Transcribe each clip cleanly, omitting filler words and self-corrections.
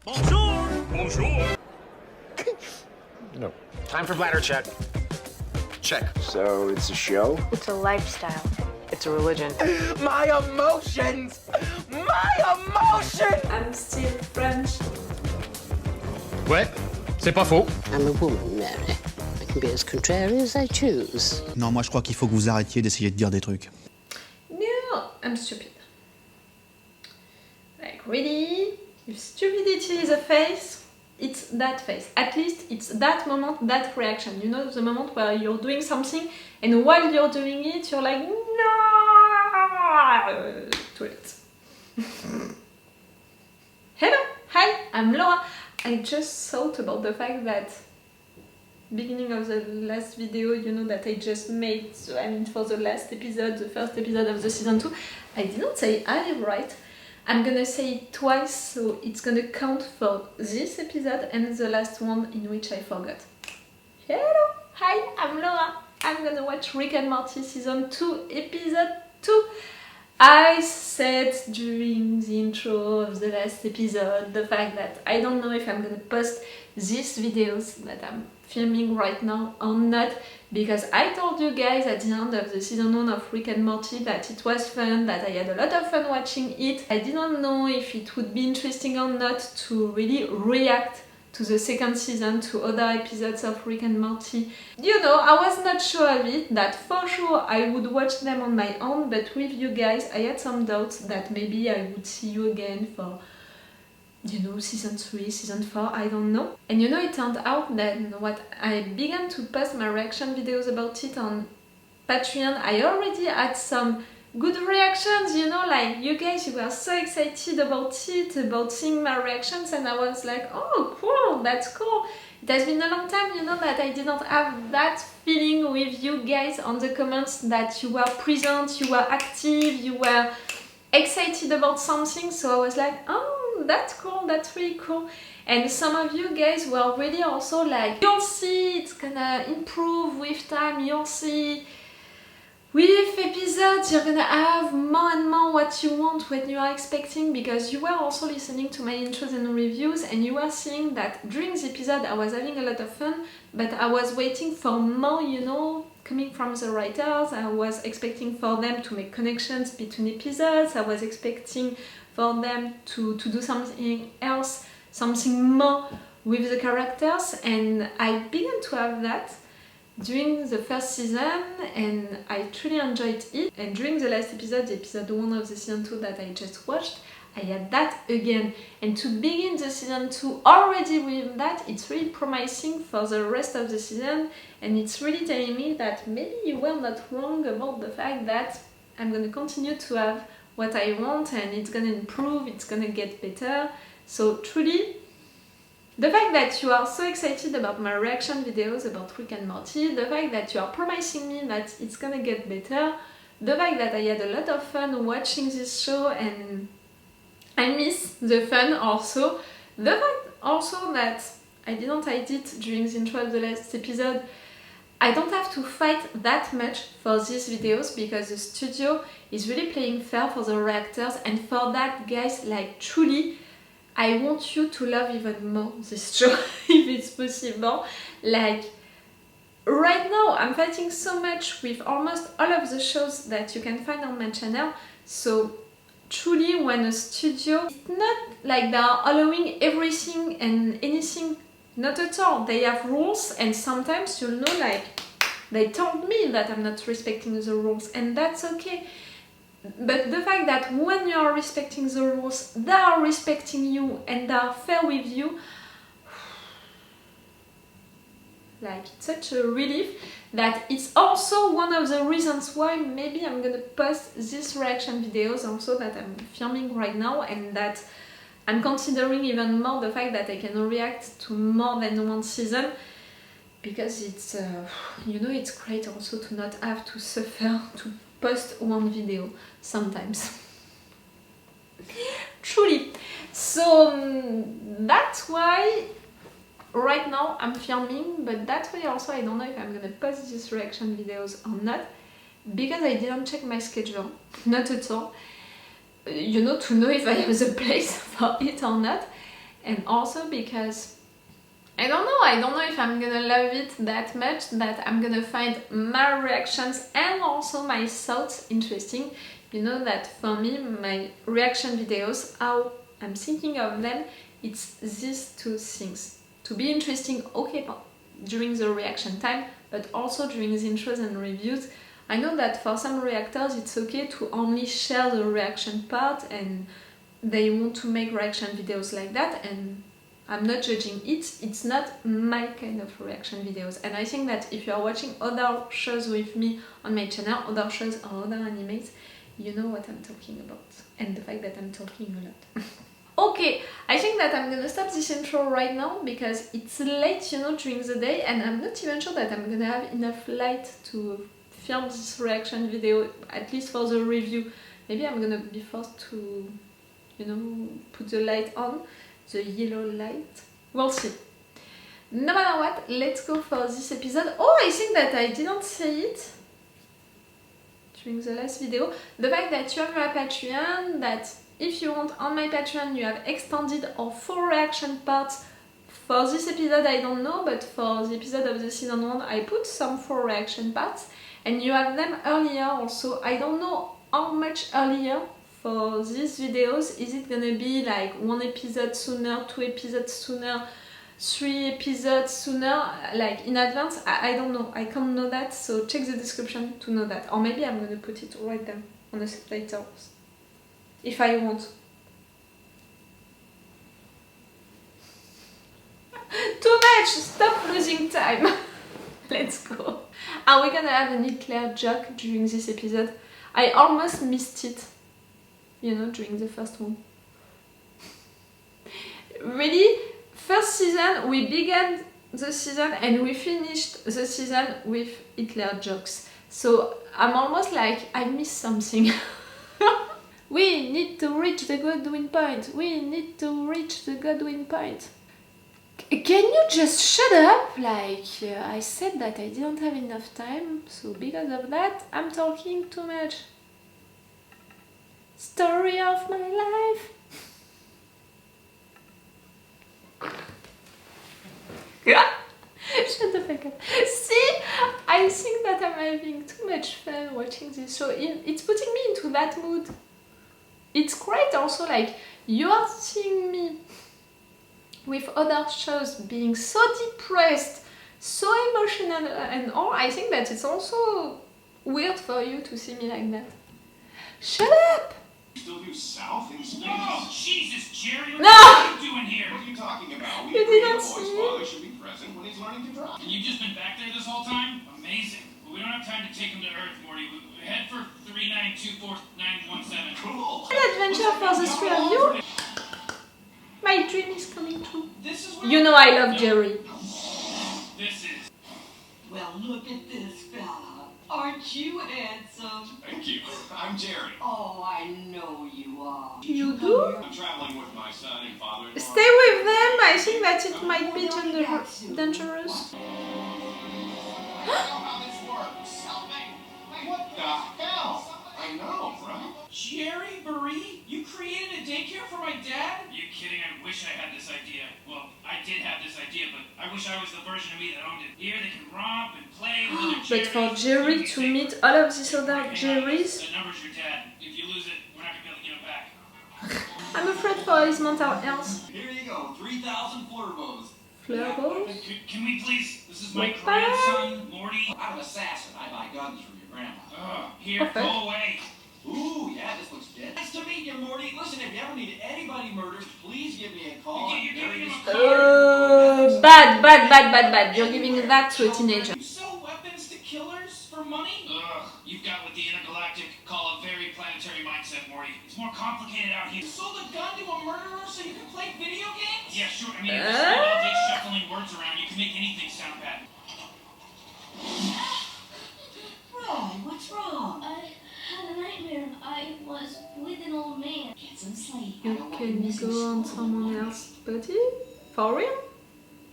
Bonjour! Bonjour! No. Time for bladder check. Check. So it's a show? It's a lifestyle. It's a religion. My emotions! My emotions! I'm still French. Ouais, c'est pas faux. I'm a woman, Mary. I can be as contrary as I choose. Non, moi je crois qu'il faut que vous arrêtiez d'essayer de dire des trucs. No, I'm stupid. Like, really? If stupidity is a face, it's that face. At least it's that moment, that reaction. You know, the moment where you're doing something and while you're doing it, you're like, no! Too late. Hello! Hi, I'm Laura. I just thought about the fact that beginning of the last video, you know, that I just made, for the last episode, the first episode of the season 2, I didn't say I right. I'm gonna say it twice, so it's gonna count for this episode and the last one in which I forgot. Hello! Hi, I'm Laura. I'm gonna watch Rick and Morty season 2, episode 2. I said during the intro of the last episode the fact that I don't know if I'm gonna post these videos that I'm filming right now or not, because I told you guys at the end of the season 1 of Rick and Morty that it was fun, that I had a lot of fun watching it. I didn't know if it would be interesting or not to really react to the second season, to other episodes of Rick and Morty. You know, I was not sure of it, that for sure I would watch them on my own, but with you guys I had some doubts that maybe I would see you again for, you know, season 3, season 4, I don't know. And you know, it turned out that what I began to post my reaction videos about it on Patreon, I already had some good reactions, you know, like you guys, you were so excited about it, about seeing my reactions, and I was like, oh cool, that's cool. It has been a long time, you know, that I didn't have that feeling with you guys on the comments, that you were present, you were active, you were excited about something, so I was like, oh, that's cool, that's really cool. And some of you guys were really also like, you'll see, it's gonna improve with time, you'll see. With episodes, you're gonna have more and more what you want, what you are expecting, because you were also listening to my intros and reviews, and you were seeing that during the episode I was having a lot of fun, but I was waiting for more, you know, coming from the writers. I was expecting for them to make connections between episodes, I was expecting for them to do something else, something more with the characters, and I began to have that during the first season, and I truly enjoyed it. And during the last episode, the episode 1 of the season 2 that I just watched, I had that again. And to begin the season 2 already with that, it's really promising for the rest of the season, and it's really telling me that maybe you were not wrong about the fact that I'm gonna continue to have what I want, and it's gonna improve, it's gonna get better. So truly, the fact that you are so excited about my reaction videos about Rick and Morty, the fact that you are promising me that it's gonna get better, the fact that I had a lot of fun watching this show and I miss the fun also, the fact also that I didn't hide it during the intro of the last episode, I don't have to fight that much for these videos because the studio is really playing fair for the reactors, and for that, guys, like truly, I want you to love even more this show if it's possible. Like, right now I'm fighting so much with almost all of the shows that you can find on my channel, so truly when a studio, it's not like they are allowing everything and anything, not at all. They have rules, and sometimes, you know, like, they told me that I'm not respecting the rules, and that's okay. But the fact that when you are respecting the rules, they are respecting you and they are fair with you, like, it's such a relief that it's also one of the reasons why maybe I'm gonna post these reaction videos also that I'm filming right now, and that I'm considering even more the fact that I can react to more than one season, because it's, you know, it's great also to not have to suffer to post one video sometimes. Truly. So that's why right now I'm filming, but that's why also I don't know if I'm gonna post these reaction videos or not, because I didn't check my schedule, not at all, you know, to know if I have the place for it or not. and also because I don't know if I'm gonna love it that much that I'm gonna find my reactions and also my thoughts interesting. You know that for me, my reaction videos, how I'm thinking of them, it's these two things. To be interesting, okay, during the reaction time, but also during the intros and reviews. I know that for some reactors it's okay to only share the reaction part and they want to make reaction videos like that, and I'm not judging it. It's not my kind of reaction videos. And I think that if you are watching other shows with me on my channel, other shows or other animes, you know what I'm talking about. And the fact that I'm talking a lot. Okay, I think that I'm gonna stop this intro right now because it's late, you know, during the day, and I'm not even sure that I'm gonna have enough light to film this reaction video, at least for the review. Maybe I'm gonna be forced to, you know, put the light on, the yellow light. We'll see. No matter what, let's go for this episode. Oh, I think that I didn't say it during the last video. The fact that you have my Patreon, that if you want on my Patreon you have extended or full reaction parts. For this episode I don't know, but for the episode of the season 1 I put some full reaction parts and you have them earlier also. I don't know how much earlier for these videos. Is it gonna be like 1 episode sooner, 2 episodes sooner, 3 episodes sooner, like in advance? I don't know, I can't know that, so check the description to know that. Or maybe I'm gonna put it right there on the subtitles if I want. Too much! Stop losing time! Let's go! Are we gonna have a Hitler joke during this episode? I almost missed it, you know, during the first one. Really? First season, we began the season and we finished the season with Hitler jokes. So I'm almost like, I missed something. We need to reach the Godwin point. We need to reach the Godwin point. Can you just shut up? Like, I said that I didn't have enough time, so because of that, I'm talking too much. Story of my life. Shut the fuck up. See, I think that I'm having too much fun watching this show. It's putting me into that mood. It's great also, like, you are seeing me with other shows being so depressed, so emotional and all. I think that it's also weird for you to see me like that. Shut up! Still do South in space? Oh, Jesus, Jerry! What No! are you doing here? What are you talking about? You agree didn't the boy's see. father should be present when he's learning to drive. And you've just been back there this whole time? Amazing. But we don't have time to take him to Earth, Morty. We head for 3924917. Cool. An adventure for the three of you. My dream is coming true. This is where You know I love Jerry. This is. Well, look at this fella. Aren't you handsome? Thank you. I'm Jerry. Oh, I know you are. You do? I'm traveling with my son and father-in-law. Stay with them. I think that it might be dangerous. I don't know how this works. Help me. What the hell? I know, right? Jerry Marie? You created a daycare for my dad? You kidding? I wish I had this idea. Well, I did have this idea, but I wish I was the version of me that owned it. Here they can romp and play with other But for Jerry to meet all of these other Jerrys, The number's your dad. If you lose it, we're not gonna be able to get him back. I'm afraid for his mental health. Here you go. 3,000 flurbos. Flurbles? Can we please? This is my What? grandson, Morty. I'm an assassin. I buy guns from your grandma. Here, Okay. go away. Ooh, yeah, this looks good. Nice to meet you, Morty. Listen, if you ever need anybody murdered, please give me a call. You're giving him a Bad. You're giving that to a teenager. You sell weapons to killers for money? Ugh, you've got what the intergalactic call a very planetary mindset, Morty. It's more complicated out here. You sold a gun to a murderer so you can play video games? Yeah, sure. I mean, if you spend all day shuffling words around, you can make anything sound bad. Right, what's wrong? I had a nightmare. I was with an old man. Get some sleep. You can go on someone else's body? For real?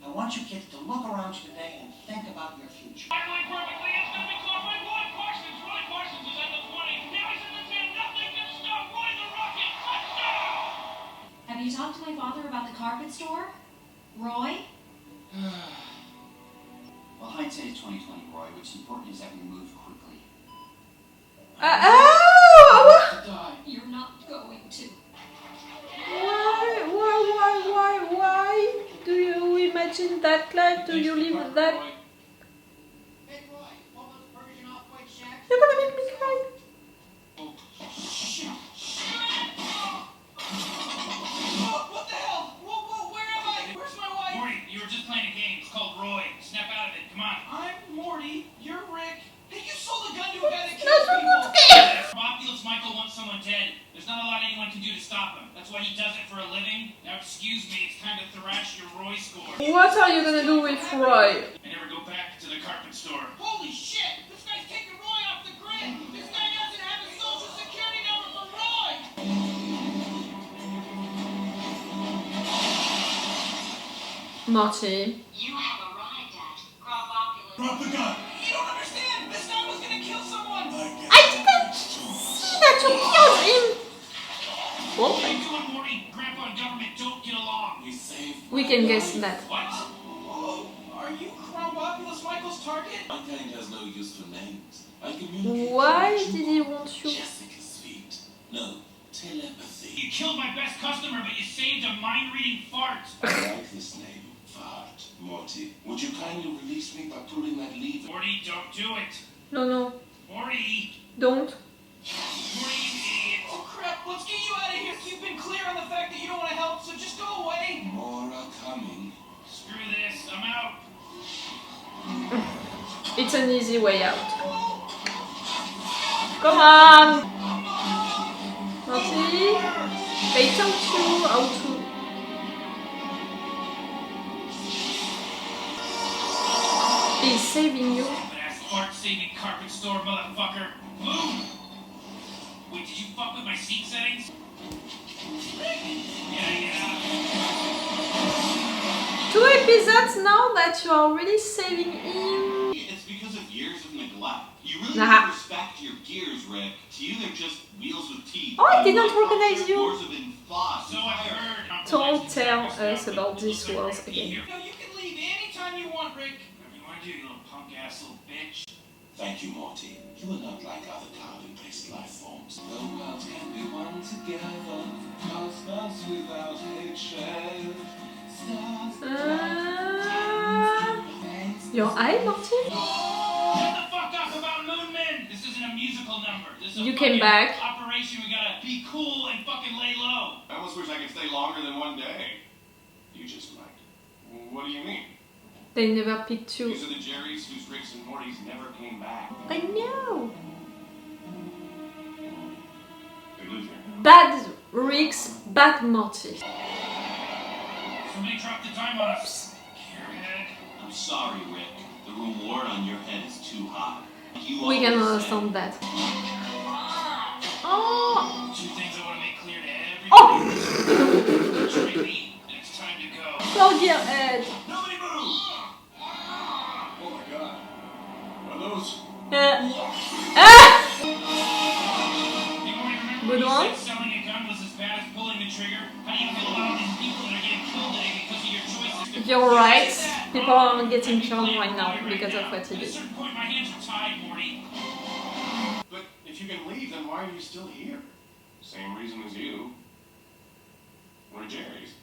I want you kids to look around you today and think about your future. Finally, perfectly, it's gonna be caught by Roy Parsons. Roy Parsons is at the 20. Now he's in the 10. Nothing can stop Roy the Rocket. Touchdown! Have you you talked to my father about the carpet store? Roy? Well, hindsight is 20/20, Roy. What's important is that we move quickly. You're not going to. Why? Do you imagine that, Clive? Do you live with that? Hey, Roy, all those Persian off-white shacks? You're gonna make me cry. What the hell? Whoa, where am I? Where's my wife? Morty, you were just playing a game. It's called Roy. Snap out of it. Come on. I'm Morty. You're Rick. Hey, you sold a gun to a guy that kills people. Populous Michael wants someone dead. There's not a lot anyone can do to stop him. That's why he does it for a living. Now, excuse me, it's time to thrash your Roy score. What are you gonna do with Roy? I never go back to the carpet store. Holy shit! This guy's taking Roy off the grid! This guy doesn't have a social security number for Roy! Morty. You have arrived at Grobopulous. Drop the gun! You don't understand! This guy was gonna kill someone! I didn't see that you killed him! What are you doing, Morty? Grandpa and government don't get along. We can guess that. What? Oh, are you Grobopulous Michael's target? My kind has no use for names. I communicate. Why did he want you? Jessica's feet. No, telepathy. You killed my best customer, but you saved a mind-reading fart. I like this name, Fart. Morty, would you kindly release me by pulling that lever? Morty, don't do it. No. Morty. Don't. Morty, you idiot. Oh, crap. Let's get you out of here. You've been clear on the fact that you don't want to help, so just go away. More are coming. Screw this. I'm out. It's an easy way out. Come on! Morty? They taught you how to... He's saving you. Ass fart-saving carpet store, motherfucker. Move! Wait, did you fuck with my seat settings? Yeah. 2 episodes now that you are already saving him. It's because of years of neglect. You really Nah. don't respect your gears, Rick. To you, they're just wheels with teeth. Oh, I did not recognize you. Wars have been fought. So I heard. Don't tell us about these words again. No, you can leave anytime you want, Rick. Whatever you want to do, you little punk-ass little bitch. Thank you, Morty. You are not like other carbon-based life forms. The world can be one together. Cosmos without hatred. Your eye, Morty? Shut the fuck up about Moon Men! This isn't a musical number. This is a You came back. operation. We gotta be cool and fucking lay low. I almost wish I could stay longer than one day. You just might. What do you mean? They never picked you. These are the Jerrys whose Ricks and Mortys never came back. I know. They live here. Bad Ricks, bad Morty. Somebody dropped the time on us. Carrot. I'm sorry, Rick. The reward on your head is too high. You We can always understand that. Oh! Two things I want to make clear to everybody. Oh! Betray me, and it's time to go. Oh dear Ed. Nobody move! Oh my god. Are those... Ah! Hey, Morty, remember Good when one. you said selling a gun was as bad as pulling the trigger? How do you feel about all these people that are getting killed today because of your choices? You're right. People are getting killed right now because of what he At a did. certain point, my hands are tied, Morty. But if you can leave, then why are you still here? Same reason as you. We're Jerry's.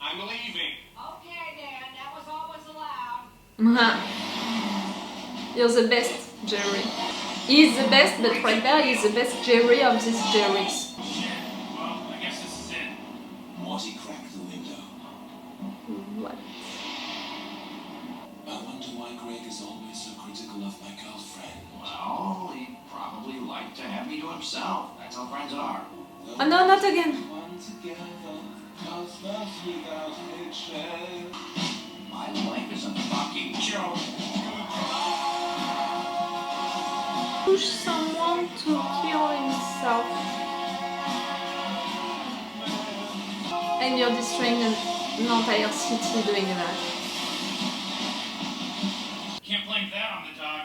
I'm leaving. Okay, Dan, that was all was allowed. You're the best, Jerry. He's the best, but right there, he's the best Jerry of these Jerrys. Shit. Well, I guess this is it. Morty cracked the window. What? I wonder why Greg is always so critical of my girlfriend. Well, he'd probably like to have me to himself. That's how friends are. Oh no, not again. One together, cosmos without hatred. My life is a fucking joke. Push someone to kill himself. And you're destroying an entire city doing that. Can't blame that on the dog.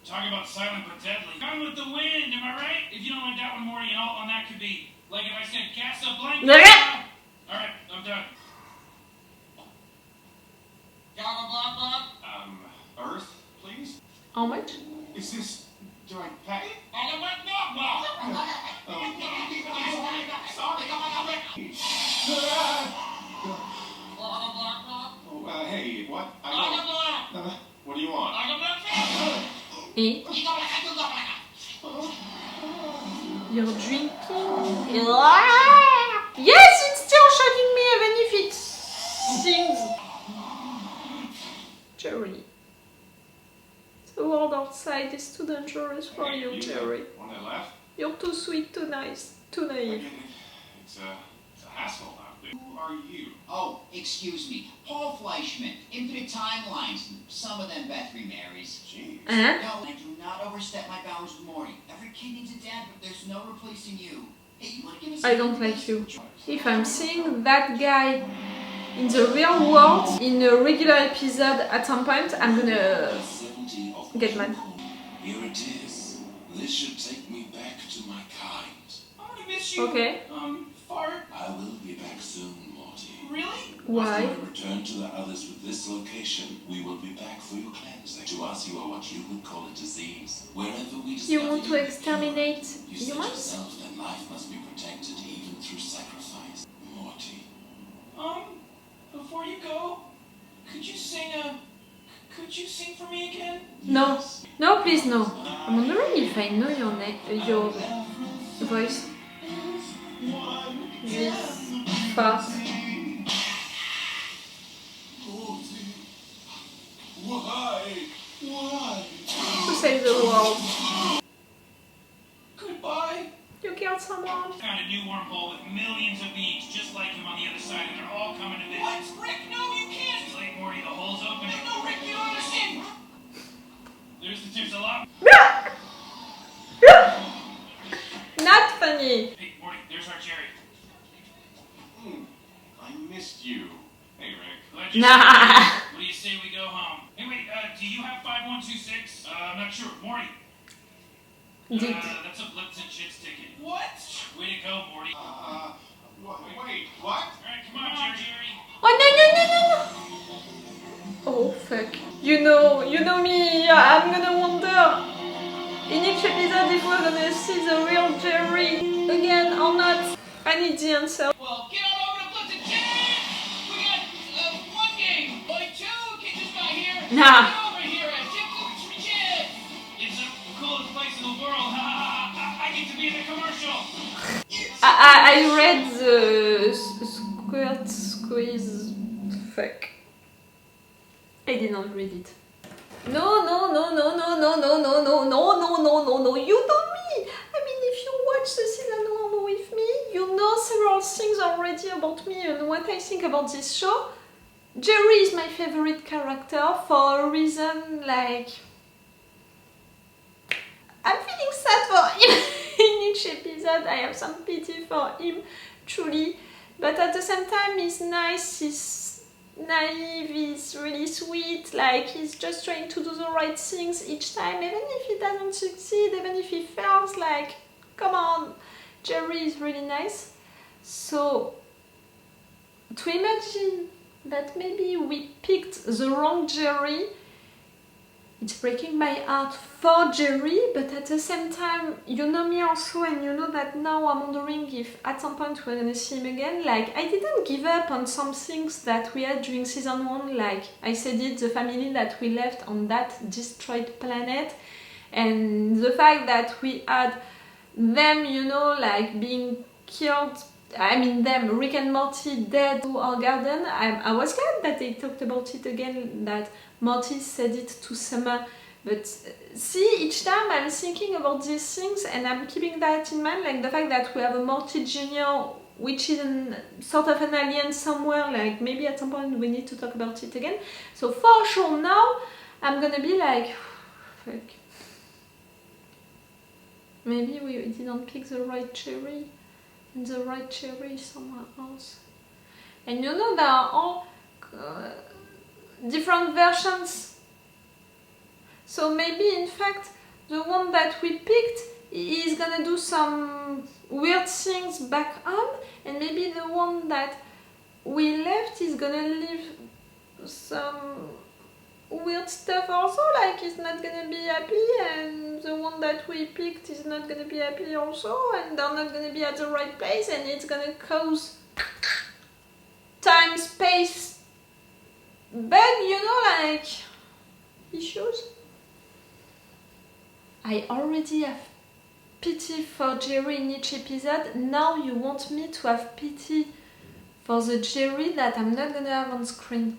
Talking about silent but deadly. Gone with the wind, am I right? If you don't like that one, Morty, an alt on that could be like if I said Casablanca. Alright, I'm done. Earth, please? How much? Is this... do I pay? Oh, hey, what? What do you want? Eh? You're drinking? Yes, it's still shocking me even if it sings. Jerry. The world outside is too dangerous for you, Jerry. One that left? You're too sweet, too nice, too naive. It's a hassle out there. Who are you? Oh, excuse me. Paul Fleischman, Infinite Timelines. Some of them Beth remarries. Jeez. No, I do not overstep my bounds with Morty. Every kid needs a dad, but there's no replacing you. Hey, you want to give me some... I don't like you. If I'm seeing that guy in the real world, in a regular episode at some point, I'm gonna get mad. Here it is. This should take me back to my kind. I'm gonna miss you. Okay. Fart. I will be back soon, Morty. Really? Why? After I return to the others with this location, we will be back for your cleansing. To us, you are what you would call a disease. Wherever we discover You want to exterminate you said humans? yourself that life must be protected even through sacrifice. Morty. Before you go, could you sing for me again? No. No, please, no. I'm wondering if I know your name, your voice. This fast. Why? To save the world. Goodbye. You killed someone. Found a new wormhole with millions of beings just like him on the other side, and they're all coming to visit. What? Rick, no, you can't! It's late, Morty, the hole's open. No, Rick, you don't understand! There's a lot. Not funny. Hey, Morty, there's our Jerry. I missed you. Hey, Rick. Glad you Nah. What do you say we go home? Hey, wait, do you have 5126? I'm not sure. Morty. That's a Blips and Shits ticket. What? Way to go, Morty. Wait, what? Alright, come on, Jerry. Oh no. Oh fuck. You know me. I'm gonna wonder in each episode if we're gonna see the real Jerry again or not. I need the answer. Well, get on over to Blips and Shits! We got one game. Only two kids just got here. Nah. Get over here at Blips and Shits! It's the coolest place in the world. I get to be in the commercial. I read the squirt squeeze. Fuck. I did not read it. No. You know me. I mean, if you watch the season 1 with me, you know several things already about me and what I think about this show. Jerry is my favorite character for a reason like... I'm feeling sad for him in each episode. I have some pity for him, truly. But at the same time, he's nice, he's naive, he's really sweet. Like, he's just trying to do the right things each time, even if he doesn't succeed, even if he fails. Like, come on, Jerry is really nice. So, to imagine that maybe we picked the wrong Jerry, it's breaking my heart for Jerry, but at the same time, you know me also, and you know that now I'm wondering if at some point we're gonna see him again. Like, I didn't give up on some things that we had during season 1, like I said it, the family that we left on that destroyed planet, and the fact that we had them, you know, like being killed. I mean them, Rick and Morty dead to our garden. I was glad that they talked about it again, that Morty said it to Summer. But see, each time I'm thinking about these things and I'm keeping that in mind, like the fact that we have a Morty Jr., which is sort of an alien somewhere, like maybe at some point we need to talk about it again. So for sure now, I'm gonna be like, fuck. Maybe we didn't pick the right Jerry. And the right Jerry somewhere else. And you know there are all different versions. So maybe in fact the one that we picked is gonna do some weird things back on, and maybe the one that we left is gonna leave some weird stuff also, like he's not gonna be happy, and the one that we picked is not gonna be happy also, and they're not gonna be at the right place, and it's gonna cause time, space, bug, you know, like issues. I already have pity for Jerry in each episode. Now you want me to have pity for the Jerry that I'm not gonna have on screen.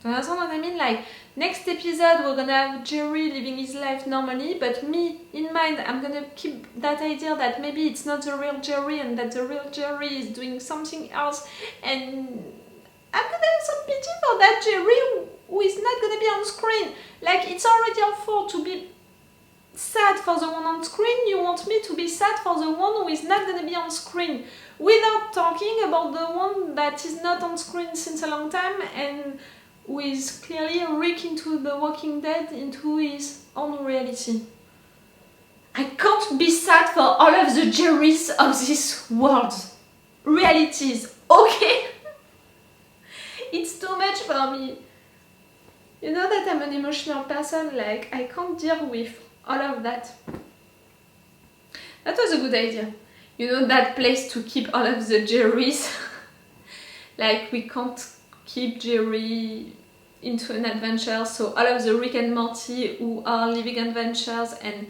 Do you understand what I mean? Like, next episode we're gonna have Jerry living his life normally, but me, in mind, I'm gonna keep that idea that maybe it's not the real Jerry and that the real Jerry is doing something else, and I'm gonna have some pity for that Jerry who is not gonna be on screen. Like, it's already awful to be sad for the one on screen, you want me to be sad for the one who is not gonna be on screen, without talking about the one that is not on screen since a long time and who is clearly Rick into The Walking Dead, into his own reality. I can't be sad for all of the Jerrys of this world. Realities, okay? It's too much for me. You know that I'm an emotional person, like I can't deal with all of that. That was a good idea. You know, that place to keep all of the Jerrys. Like, we can't keep Jerry into an adventure, so all of the Rick and Morty who are living adventures, and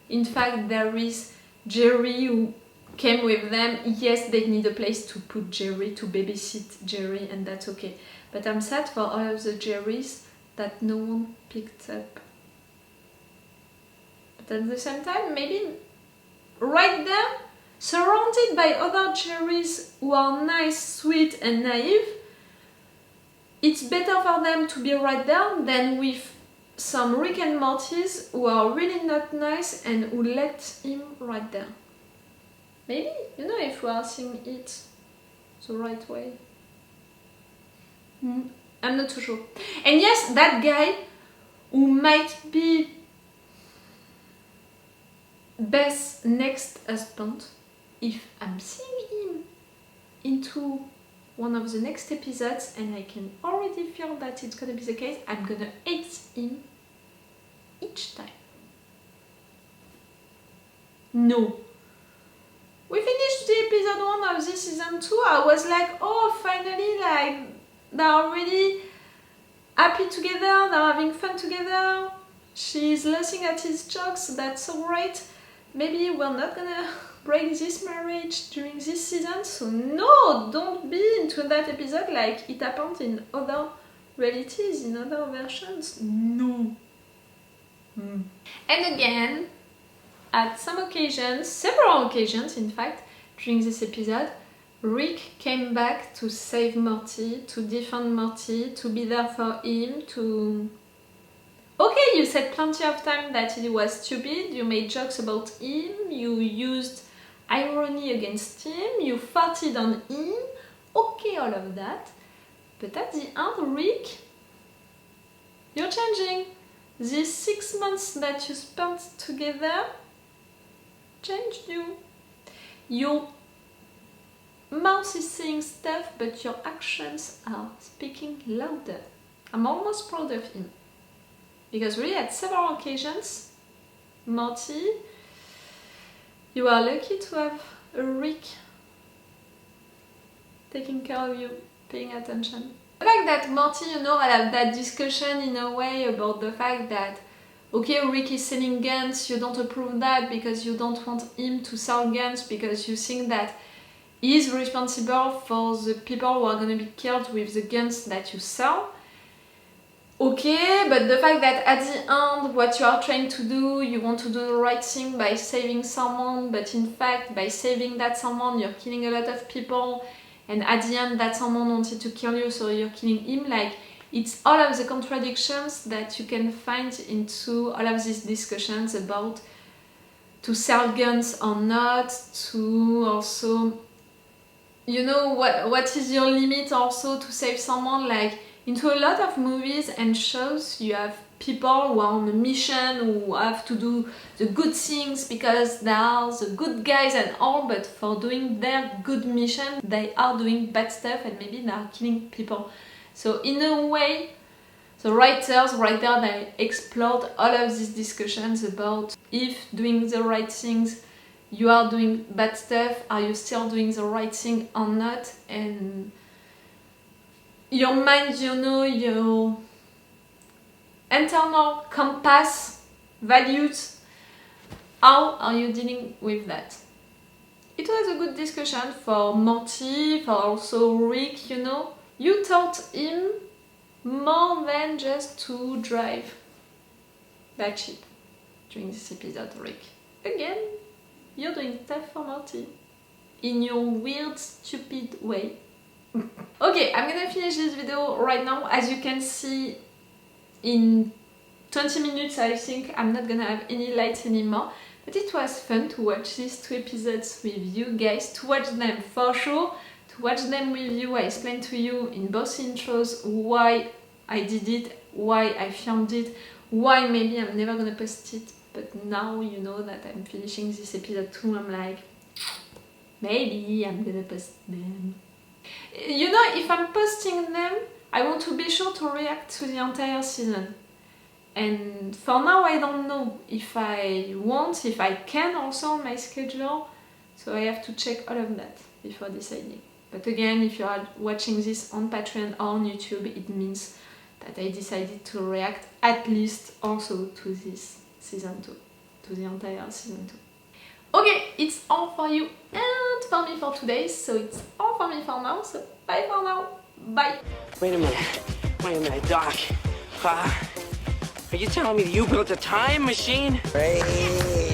in fact there is Jerry who came with them. Yes, they need a place to put Jerry, to babysit Jerry, and that's okay. But I'm sad for all of the Jerrys that no one picked up. But at the same time, maybe right there, surrounded by other Jerrys who are nice, sweet and naive, it's better for them to be right there than with some Rick and Mortys who are really not nice and who let him right there. Maybe, you know, if we are seeing it the right way. I'm not too sure. And yes, that guy who might be Beth's next husband, if I'm seeing him into one of the next episodes, and I can already feel that it's gonna be the case, I'm gonna hate him each time. No. We finished the episode 1 of this season 2, I was like, oh, finally, like, they're really happy together, they're having fun together, she's laughing at his jokes, that's so great. Maybe we're not gonna break this marriage during this season, so no, don't be into that episode like it happened in other realities, in other versions. No. And again, at some occasions, several occasions in fact, during this episode, Rick came back to save Morty, to defend Morty, to be there for him, to... Okay, you said plenty of time that he was stupid, you made jokes about him, you used irony against him, you farted on him, okay, all of that. But at the end, Rick, you're changing. These 6 months that you spent together changed you. Your mouth is saying stuff, but your actions are speaking louder. I'm almost proud of him. Because really, at several occasions, Morty, you are lucky to have a Rick taking care of you, paying attention. The fact that Morty, you know, had that discussion in a way about the fact that, okay, Rick is selling guns, you don't approve that because you don't want him to sell guns because you think that he is responsible for the people who are going to be killed with the guns that you sell. Okay, but the fact that at the end what you are trying to do, you want to do the right thing by saving someone, but in fact by saving that someone you're killing a lot of people, and at the end that someone wanted to kill you so you're killing him, like it's all of the contradictions that you can find into all of these discussions about to sell guns or not, to also, you know, what is your limit also to save someone, like Into a lot of movies and shows, you have people who are on a mission, who have to do the good things because they are the good guys and all, but for doing their good mission, they are doing bad stuff and maybe they are killing people. So in a way, the writers right there, they explored all of these discussions about if doing the right things, you are doing bad stuff, are you still doing the right thing or not, and your mind, you know, your internal compass, values, how are you dealing with that? It was a good discussion for Morty, for also Rick, you know. You taught him more than just to drive that ship during this episode, Rick. Again, you're doing stuff for Morty in your weird, stupid way. Okay, I'm gonna finish this video right now. As you can see, in 20 minutes I think I'm not gonna have any lights anymore, but it was fun to watch these 2 episodes with you guys, to watch them for sure, to watch them with you. I explained to you in both intros why I did it, why I filmed it, why maybe I'm never gonna post it, but now you know that I'm finishing this episode 2, I'm like, maybe I'm gonna post them. You know, if I'm posting them, I want to be sure to react to the entire season. And for now, I don't know if I want, if I can also on my schedule. So I have to check all of that before deciding. But again, if you are watching this on Patreon or on YouTube, it means that I decided to react at least also to this season 2, to the entire season 2. Okay, it's all for you and for me for today, so it's all for me for now, so bye for now, bye! Wait a minute, Doc. Are you telling me that you built a time machine? Hey.